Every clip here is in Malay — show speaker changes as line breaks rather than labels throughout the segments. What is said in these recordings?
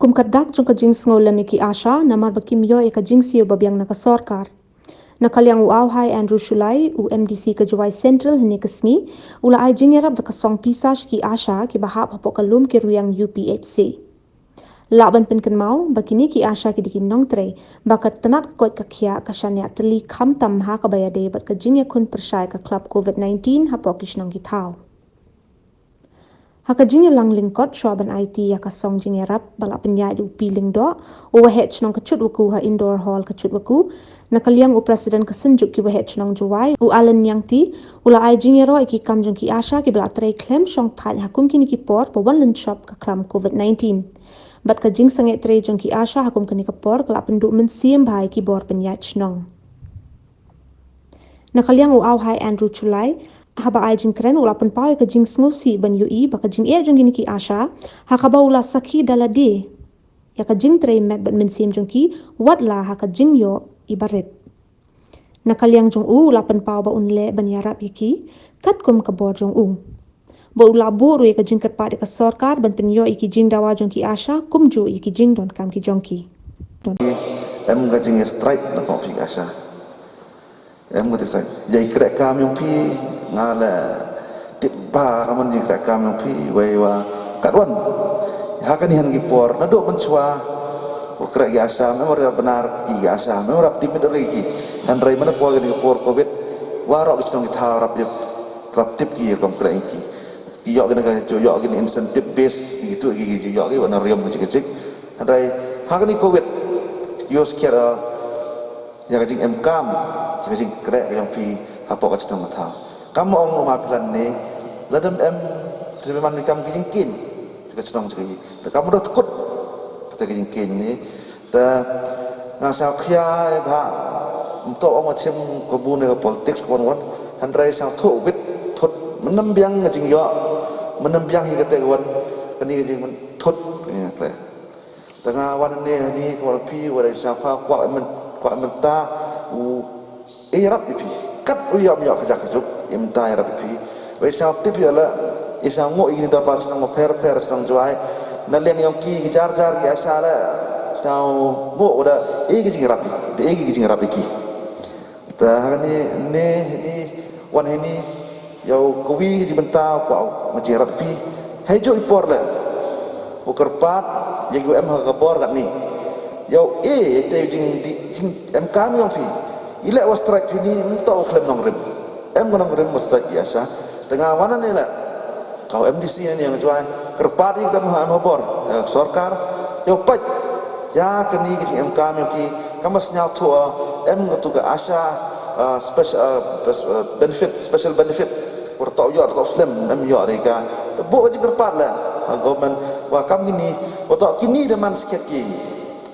Hakum kadak jong kajing sngolam iki Asha namar bakim yo e kajing siyo babiang naka sorkar. Nakaliang uaw hai Andrew Shulai u MDC Kajuai Central hini kesni ula ai jingerap da kasong pisas ki Asha ki bahap hapok kalum ki ruyang UPHC. Laban penken mau bakini ki Asha ki dikim nong tre bakat tenat kot kakia kasanya teli kam tam ha kabayade bat kajing ya kun persyai ka klub COVID-19 hapok kisnong ki tau. Hakajing lang lingkot swaban IT ya kasong jingerap balap penyai du piling do o wahet nong kecut waku ha indoor hall kecut waku nakaliang u presiden kesenjuk ki wahet nong juwai u Alan yang ti ula ai jingero iki kamjong ki Asha ki bala tray klem shong thai hakum kini ki por pa one shop ka klam COVID-19 bat kajing sange tray jong ki Asha hakum kini ka por kala penduk mensiem bhai ki bor penyai nong nakaliang u au hai Andrew Chulai haba ai jing kren ula pen pau ka jing sngosi ban UI ba ka jing e jong gini ki Asha hakaba ula saki dalade ya ka jing tray met ban mensim jong ki wat la ha ka jing yo ibaret nakaliang jong u ula pen pau ba unle ban yarap iki kat kum ka bor jong u ba ula buru ya ka jing kat pa de ka sarkar ban pen yo iki jing dawa jong ki Asha kum ju iki jing don kam ki jong ki
em ka jing strike na pa pi Asha em ko tisai jai krek kam yung pi ngala tip ba kaman jing krek kam yung pi wei wa katwan ha kan han gi por na do mencua o krek gi Asha memor benar gi Asha memor tip de lagi han rai mana po gi por covid warok gi tong ta rap tip gi kom krek gi yo gena ka yo gi incentive base gitu gi yo gi wana riam kecik han rai ha kan covid yo sekira ya kajing MKM kajing krek yang fi apa kat tang ta kamu ong ma plan ni ladam sebeman mikam kajing kin kat tang cegi kamu dah takut kata kajing kin ni ta ngasa khia ba untuk ong macam kebun ke politik kawan-kawan han rai sang thu wit thut menembiang kajing yo menembiang hi kata kawan kani kajing thut ni krek tengah wan ni kawan pi wadai safa kwa menta u erap pi kat u yam yo khajak juk imta erap pi we sa tip yo la isa ngo ini da pas nang fair nang joai na leng yong ki jar ki Asha la sao mo oda e ki jing rap ki ta ni wan ni yo kuwi di menta kwa ma jing rap pi hai jo ipor la o kerpat ye gu em ha ka bor kat ni yo te jing em kam yang fi ile was strike ni untuk klem nong rem em nong rem was strike Asha tengah mana ni la kau MDC ni yang jual kerpat ni kita mau bor sarkar yo pat ya kini ki em kam yang ki kamas nyau tu em tu ke Asha special benefit or tau yo tau slim em yo ni ka bu ji kerpat la government wa kam ni wa kini deman sikit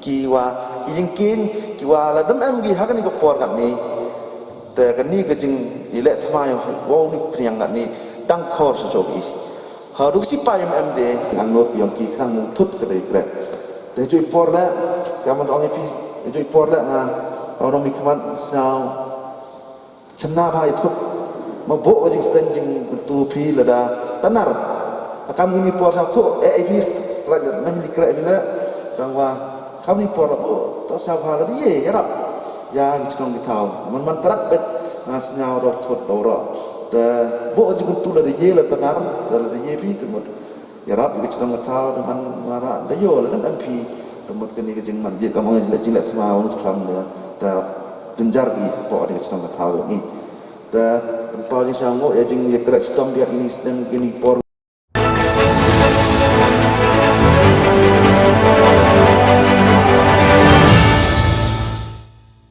kiwa yingkin kiwa la dam em gi hakan ni ko por kat ni te kan ni ke jing ile thma yo wo ni priang kat ni tang khor so jogi ha du si pa em de ang no yong ki khang thut ka dei kre te jui por la kaman ong pi jui por la na ong mi khaman sao chana bhai thut ma bo jing sten jing tu pi la da tanar akam ni por sa thu e pi strike mem di kre ni la tangwa kami por to sa bhala di yarap ya ngitong gitaw man tarat bet ngas nyao do thot do ro te bo ju tu la di la tanar ta la di pi temut yarap ngitong gitaw man mara da yo la dan pi temut kini ke jing man je kamu la jing la thma ong thlam la ta tunjar gi po di ngitong gitaw ni ta pa ni sa ngo ya jing ye kra stom dia ini sedang kini por